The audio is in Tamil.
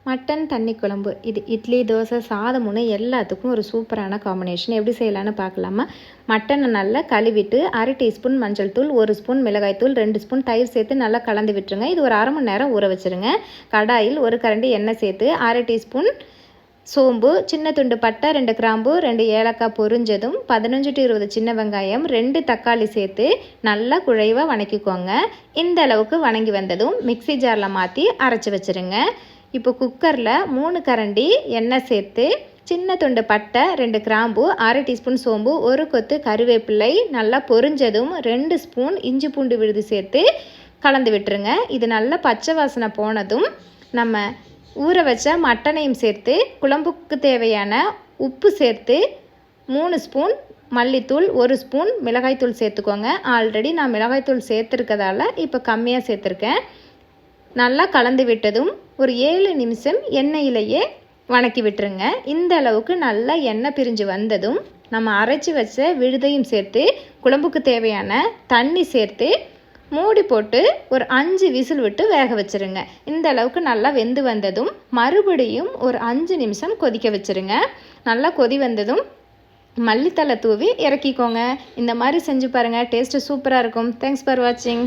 மட்டன் தண்ணி குழம்பு இது இட்லி தோசை சாதம்னு எல்லாத்துக்கும் ஒரு சூப்பரான காம்பினேஷன். எப்படி செய்யலான்னு பார்க்கலாமா? மட்டனை நல்லா கழுவிட்டு 1/2 டீஸ்பூன் மஞ்சள் தூள், 1 ஸ்பூன் மிளகாய்த்தூள், 2 ஸ்பூன் தயிர் சேர்த்து நல்லா கலந்து விட்டுருங்க. இது ஒரு 1/2 மணி நேரம் ஊற வச்சுருங்க. கடாயில் 1 கரண்டி எண்ணெய் சேர்த்து 1/2 டீஸ்பூன் சோம்பு, சின்ன துண்டு பட்டை, 2 கிராம்பு, 2 ஏலக்காய் பொரிஞ்சதும் 15 to 20 சின்ன வெங்காயம், 2 தக்காளி சேர்த்து நல்லா குழைவாக வணக்கிக்கோங்க. இந்த அளவுக்கு வணங்கி வந்ததும் மிக்சி ஜாரில் மாற்றி அரைச்சி வச்சுருங்க. இப்போ குக்கரில் 3 கரண்டி எண்ணெய் சேர்த்து சின்ன துண்டு பட்டை, 2 கிராம்பு, 1/2 டீஸ்பூன் சோம்பு, 1 கொத்து கருவேப்பிலை நல்லா பொரிஞ்சதும் 2 ஸ்பூன் இஞ்சி பூண்டு விழுது சேர்த்து கலந்து விட்டுருங்க. இது நல்லா பச்சை வாசனை போனதும் நம்ம ஊற வச்ச மட்டனையும் சேர்த்து குழம்புக்கு தேவையான உப்பு சேர்த்து 3 ஸ்பூன் மல்லித்தூள், 1 ஸ்பூன் மிளகாய்த்தூள் சேர்த்துக்கோங்க. ஆல்ரெடி நான் மிளகாய்த்தூள் சேர்த்துருக்கதால இப்போ கம்மியாக சேர்த்துருக்கேன். நல்லா கலந்து விட்டதும் ஒரு 7 நிமிஷம் எண்ணெயிலேயே வணக்கி விட்டுருங்க. இந்த அளவுக்கு நல்லா எண்ணெய் பிரிஞ்சு வந்ததும் நம்ம அரைச்சி வச்ச விழுதையும் சேர்த்து குழம்புக்கு தேவையான தண்ணி சேர்த்து மூடி போட்டு ஒரு 5 விசில் விட்டு வேக வச்சுருங்க. இந்த அளவுக்கு நல்லா வெந்து வந்ததும் மறுபடியும் ஒரு 5 நிமிஷம் கொதிக்க வச்சுருங்க. நல்லா கொதி வந்ததும் மல்லித்தலை தூவி இறக்கிக்கோங்க. இந்த மாதிரி செஞ்சு பாருங்கள், டேஸ்ட்டு சூப்பராக இருக்கும். தேங்க்ஸ் ஃபார் வாட்சிங்.